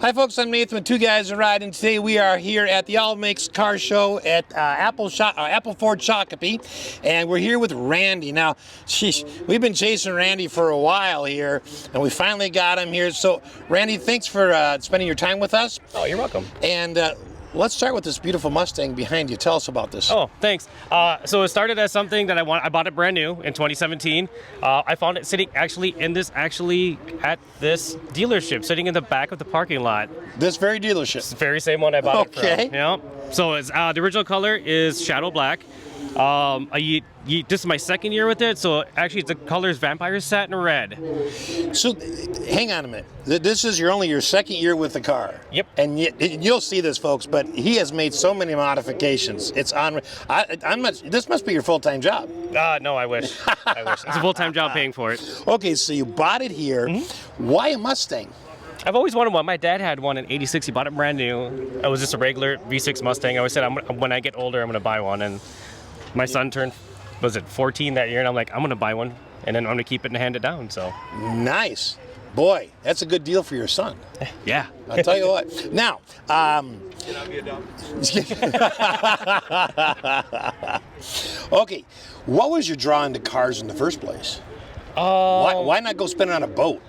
Hi folks, I'm Nathan with Two Guys a Ride, and today we are here at the All Makes Car Show at Apple Ford Shakopee, and we're here with Randy. Now, we've been chasing Randy for a while here, and we finally got him here. So, Randy, thanks for spending your time with us. Oh, you're welcome. And let's start with this beautiful Mustang behind you. Tell us about this. Oh, thanks. So it started as something that I bought it brand new in 2017. I found it sitting at this dealership, sitting in the back of the parking lot. This very dealership? It's the very same one I bought it from. Okay. Yeah. So it's, the original color is shadow black. This is my second year with it, so actually the color is Vampire Satin Red. So, hang on a minute. This is your second year with the car. Yep. And you'll see this, folks, but he has made so many modifications. It's on. This must be your full-time job. No, I wish. I wish. It's a full-time job paying for it. Okay, so you bought it here. Mm-hmm. Why a Mustang? I've always wanted one. My dad had one in '86. He bought it brand new. It was just a regular V6 Mustang. I always said, when I get older, I'm going to buy one. And my son turned, 14 that year, and I'm like, I'm going to buy one, and then I'm going to keep it and hand it down. So nice. Boy, that's a good deal for your son. Yeah. I'll tell you what. Now, okay, what was your draw into cars in the first place? Why not go spend it on a boat?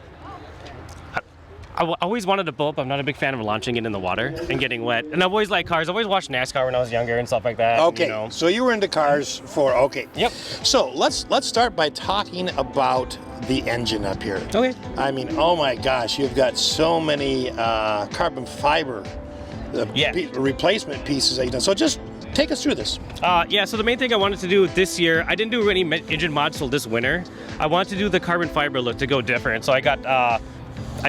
I always wanted a boat, but I'm not a big fan of launching it in the water and getting wet. And I've always liked cars. I've always watched NASCAR when I was younger and stuff like that. Okay, you know. So you were into cars okay. Yep. So let's start by talking about the engine up here. Okay. I mean, oh my gosh, you've got so many carbon fiber replacement pieces that you've done. So just take us through this. So the main thing I wanted to do this year, I didn't do any engine mods till this winter. I wanted to do the carbon fiber look to go different. So I got...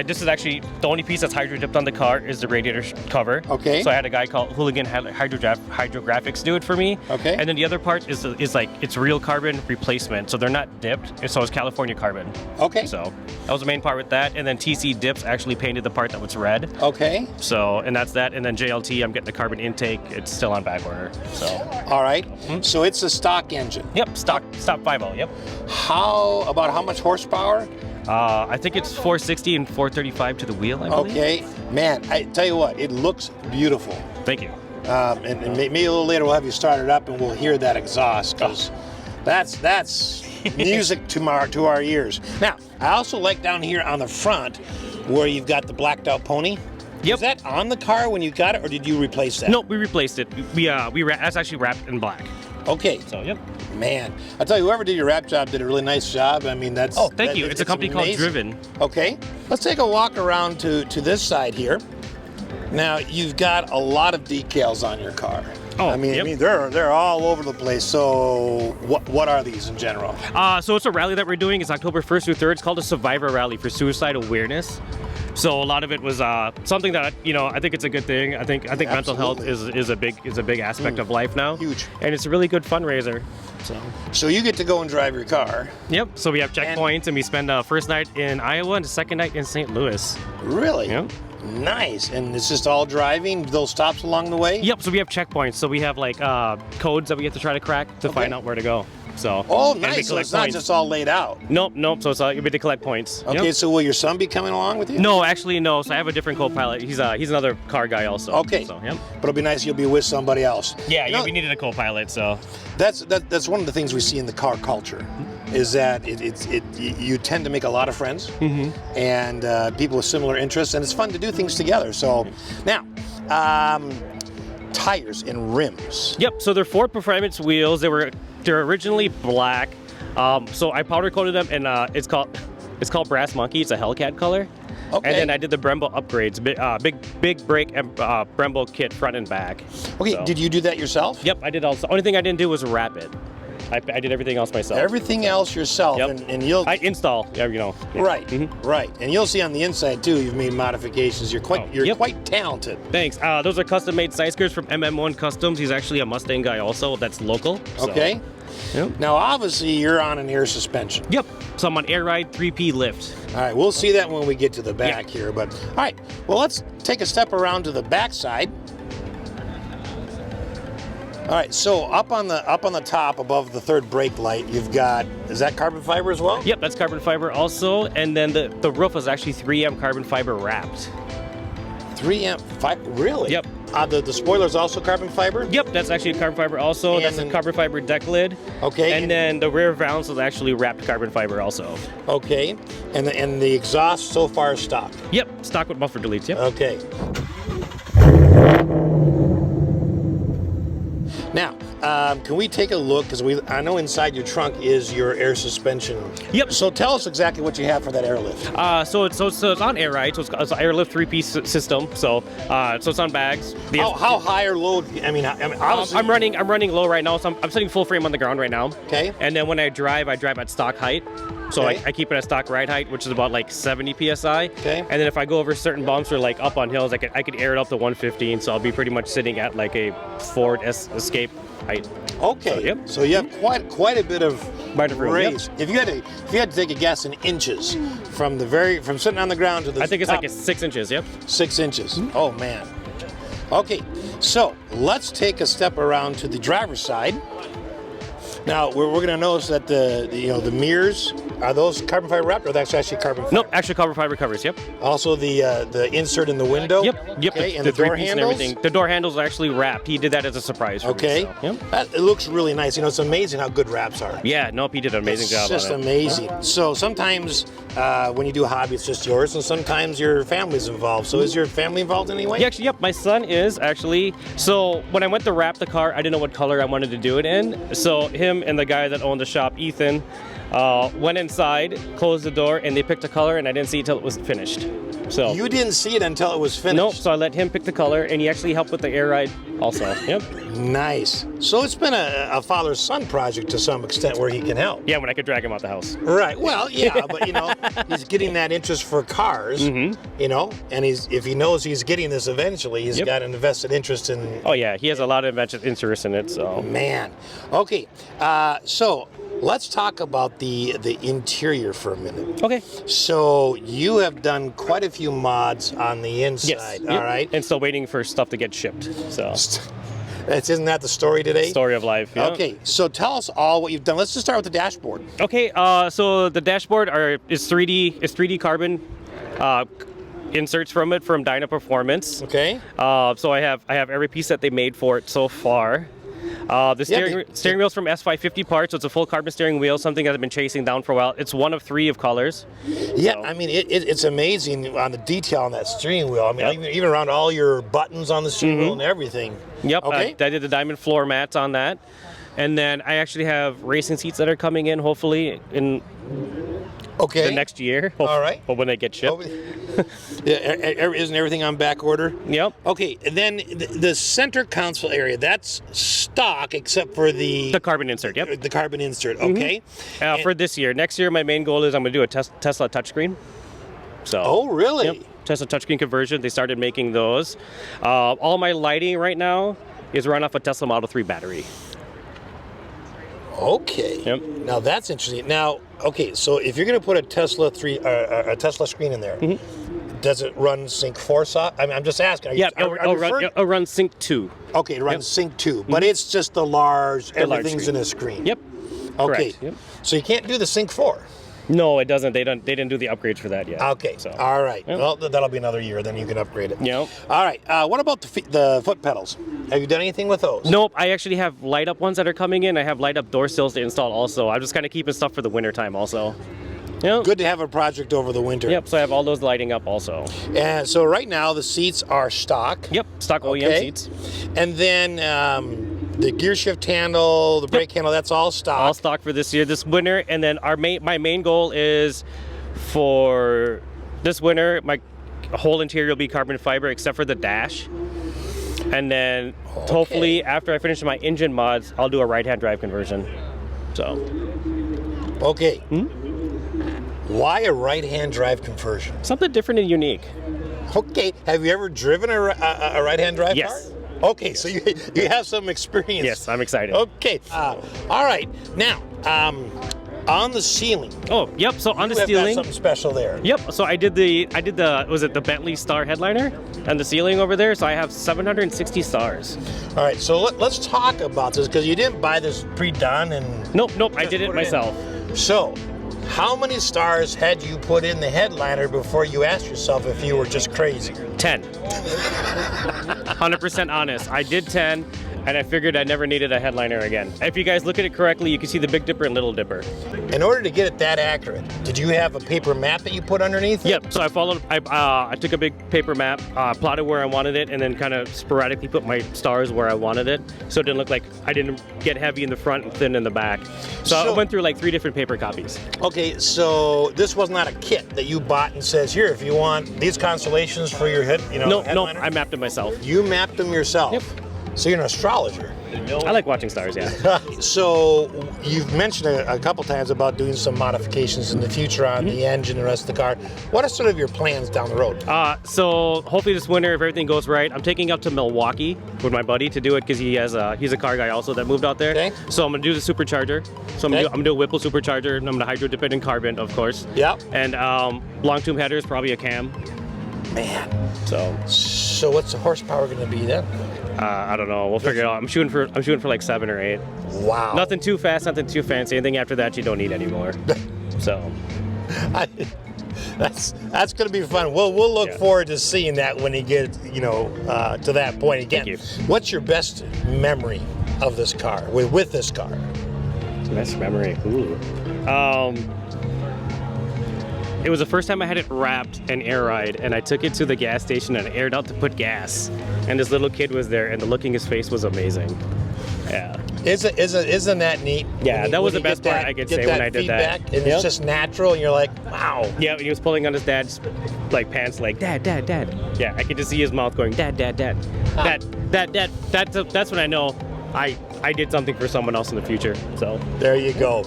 this is actually the only piece that's hydro dipped on the car is the radiator cover. Okay. So I had a guy called Hooligan Hydrographics do it for me. Okay. And then the other part is like it's real carbon replacement, so they're not dipped. So it's California carbon. Okay. So that was the main part with that, and then TC Dips actually painted the part that was red. Okay. So and that's that, and then JLT, I'm getting the carbon intake. It's still on back order. So. All right. So it's a stock engine. Yep. Stock 5.0. Yep. How much horsepower? I think it's 460 and 435 to the wheel, I believe. Okay. Man, I tell you what, it looks beautiful. Thank you. And maybe a little later we'll have you start it up and we'll hear that exhaust, because that's music to our ears. Now, I also like down here on the front where you've got the blacked out pony. Yep. Is that on the car when you got it, or did you replace that? No, we replaced it. That's actually wrapped in black. Okay. So, yep. Man, I tell you, whoever did your wrap job did a really nice job. I mean, that's... Oh, thank you. It's a company called Driven. Okay. Let's take a walk around to this side here. Now, you've got a lot of decals on your car. Oh, I mean, they're all over the place. So, what are these in general? So it's a rally that we're doing. It's October 1st through 3rd. It's called a Survivor Rally for Suicide Awareness. So a lot of it was something that I think it's a good thing. I think mental health is a big aspect of life now. Huge. And it's a really good fundraiser. So you get to go and drive your car. Yep. So we have checkpoints, and we spend first night in Iowa and the second night in St. Louis. Really? Yep. Nice. And it's just all driving, those stops along the way? Yep. So we have checkpoints. So we have like codes that we have to try to crack to find out where to go. So. Oh, nice. So it's not just all laid out. Nope. So it's you'll be to collect points. Okay. Yep. So will your son be coming along with you? No, actually no. So I have a different co-pilot. He's another car guy also. Okay. So yep. But it'll be nice you'll be with somebody else. Yeah. We needed a co-pilot. So. That's one of the things we see in the car culture, is that you tend to make a lot of friends and people with similar interests, and it's fun to do things together. So now. Tires and rims. Yep. So they're Ford Performance wheels. They're originally black. So I powder coated them, and it's called Brass Monkey. It's a Hellcat color. Okay. And then I did the Brembo upgrades, big brake and Brembo kit front and back. Okay. So. Did you do that yourself? Yep, I did also. Only thing I didn't do was wrap it. I did everything else myself. Everything else yourself, yep. and you'll... I install, Yeah. Right, right. And you'll see on the inside, too, you've made modifications. You're quite talented. Thanks. Those are custom-made side skirts from MM1 Customs. He's actually a Mustang guy also that's local. So. Okay. Yep. Now, obviously, you're on an air suspension. Yep. So I'm on Air Ride 3P lift. All right, we'll see that when we get to the back here. But all right, well, let's take a step around to the back side. All right, so up on the top above the third brake light, you've got, is that carbon fiber as well? Yep, that's carbon fiber also, and then the roof is actually 3M carbon fiber wrapped. 3M fiber, really? Yep. The spoiler's also carbon fiber? Yep, that's actually carbon fiber also. And that's a carbon fiber deck lid. Okay. And then the rear valance is actually wrapped carbon fiber also. Okay. And the exhaust so far is stock? Yep, stock with buffer deletes, yep. Okay. Now, can we take a look? Because I know inside your trunk is your air suspension. Yep. So tell us exactly what you have for that airlift. So it's on air ride. So it's an airlift 3-piece system. So it's on bags. How high or low? I mean, obviously, I'm running low right now. So I'm setting full frame on the ground right now. Okay. And then when I drive at stock height. So Okay. I keep it at stock ride height, which is about like 70 psi. Okay. And then if I go over certain bumps or like up on hills, I could air it up to 115. So I'll be pretty much sitting at like a Ford Escape height. Okay. So, yep. So you have quite a bit of room, raise. yep. If you had to take a guess in inches from sitting on the ground to the I think it's top, like 6 inches. Yep. 6 inches. Oh man. Okay. So let's take a step around to the driver's side. Now we're going to notice that the mirrors, are those carbon fiber wrapped, or that's actually carbon fiber? Nope, actually carbon fiber covers. Yep. Also the insert in the window. Yep. Okay, and the the door 3-piece handles. and everything. The door handles are actually wrapped. He did that as a surprise for Okay. me. So, yep. It looks really nice. It's amazing how good wraps are. Yeah. Nope. He did an amazing job. It's just on it. amazing. So sometimes when you do a hobby, it's just yours, and sometimes your family's involved. So is your family involved in any way? Yeah, actually, yep. My son is actually. So when I went to wrap the car, I didn't know what color I wanted to do it in. So him and the guy that owned the shop, Ethan, went inside, closed the door, and they picked a color, and I didn't see it till it was finished. So You didn't see it until it was finished? nope. So I let him pick the color, and he actually helped with the air ride also. Yep. Nice. So it's been a father-son project to some extent where he can help. Yeah, when I could drag him out the house. Right. Well, yeah, but he's getting that interest for cars. And if he knows he's getting this eventually, he's Yep. got an invested interest in. Oh yeah, he has a lot of interest in it. So Man. Okay. So let's talk about the interior for a minute. okay. So you have done quite a few mods on the inside. Yes. All Yep. right. And still waiting for stuff to get shipped. So Isn't that the story today? story of life. Yeah. Okay. So tell us all what you've done. Let's just start with the dashboard. Okay, so the dashboard is 3D carbon inserts from Dyna Performance. Okay. So I have every piece that they made for it so far. The steering wheel's from S550 parts, so it's a full carbon steering wheel, something that I've been chasing down for a while. It's one of 3 of colors. Yeah, So- I mean, it's amazing on the detail on that steering wheel. I mean, Yep. even around all your buttons on the steering wheel and everything. Yep, Okay. I did the diamond floor mats on that. And then I actually have racing seats that are coming in, hopefully, in Okay. the next year. All right. But when they get shipped. Yeah, isn't everything on back order? Yep. Okay, and then the center console area, that's stock except for the The carbon insert, yep. carbon insert. Okay. For this year. Next year, my main goal is I'm going to do a Tesla touchscreen. So. Oh, really? Yep. Tesla touchscreen conversion. They started making those. All my lighting right now is run off a Tesla Model 3 battery. Okay. Yep. Now that's interesting. Now, okay, so if you're going to put a Tesla screen in there, does it run Sync 4 I'm just asking. Yeah, are you it'll run Sync 2. Okay, it runs Sync 2, but it's just the large, everything's screen. in a screen. Yep. Okay. Correct. Yep. So you can't do the Sync 4. No, it doesn't. They didn't do the upgrades for that yet. Okay. So. All right. Yep. Well, that'll be another year. Then you can upgrade it. Yep. All right. What about the foot pedals? Have you done anything with those? Nope. I actually have light up ones that are coming in. I have light up door sills to install also. I'm just kind of keeping stuff for the winter time also. Yep. Good to have a project over the winter. Yep. So I have all those lighting up also. And so right now the seats are stock. Yep. Stock OEM Okay. seats. And then the gear shift handle, the brake handle, that's all stock. All stock for this year, this winter, and then my main goal is for this winter, my whole interior will be carbon fiber except for the dash. And then hopefully after I finish my engine mods, I'll do a right-hand drive conversion. So. Okay. Why a right-hand drive conversion? Something different and unique. Okay. Have you ever driven a right-hand drive Yes. car? Okay, so you have some experience. Yes, I'm excited. Okay. All right. Now, on the ceiling. Oh, yep. So on the You have got ceiling. something special there. Yep. So I did the was it the Bentley Star headliner and the ceiling over there. So I have 760 stars. All right. So let's talk about this because you didn't buy this pre-done and. Nope. I Just did it put it in. myself. So, How many stars had you put in the headliner before you asked yourself if you were just crazy? 10. 100% honest. I did 10, and I figured I never needed a headliner again. If you guys look at it correctly, you can see the Big Dipper and Little Dipper. In order to get it that accurate, did you have a paper map that you put underneath it? Yep. So I took a big paper map, plotted where I wanted it, and then kind of sporadically put my stars where I wanted it, so it didn't look like I didn't get heavy in the front and thin in the back. So I went through like 3 different paper copies. Okay, so this was not a kit that you bought and says, here, if you want these constellations for your head, No, headliner. I mapped it myself. You mapped them yourself. Yep. So you're an astrologer. I like watching stars, yeah. So you've mentioned a couple times about doing some modifications in the future on the engine and the rest of the car. What are sort of your plans down the road? So hopefully this winter, if everything goes right, I'm taking out to Milwaukee with my buddy to do it because he's a car guy also that moved out there. Okay. So I'm gonna do the supercharger. So I'm gonna do a Whipple supercharger, and I'm gonna hydro dip it in carbon, of course. Yep. And long tube headers, probably a cam. Man. So what's the horsepower going to be then? I don't know. We'll figure it out. I'm shooting for like 7 or 8. Wow. Nothing too fast, nothing too fancy. Anything after that, you don't need anymore. So. That's going to be fun. We'll look forward to seeing that when you get to that point again. Thank you. What's your best memory of this car with this car? Best memory. Ooh. It was the first time I had it wrapped and air ride, and I took it to the gas station and aired out to put gas. And this little kid was there, and the look in his face was amazing. Yeah. Isn't that neat? Yeah, that was the best part I could say when I did that. And it's just natural, and you're like, wow. Yeah, he was pulling on his dad's pants, like dad. Yeah, I could just see his mouth going, dad. Dad. That's when I know I did something for someone else in the future. So there you go.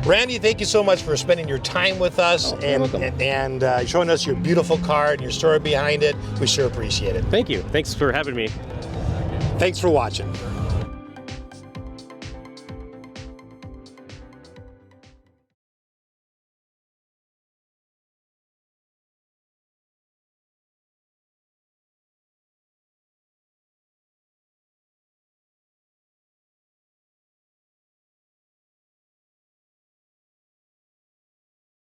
Randy, thank you so much for spending your time with us and showing us your beautiful car and your story behind it. We sure appreciate it. Thank you. Thanks for having me. Thanks for watching.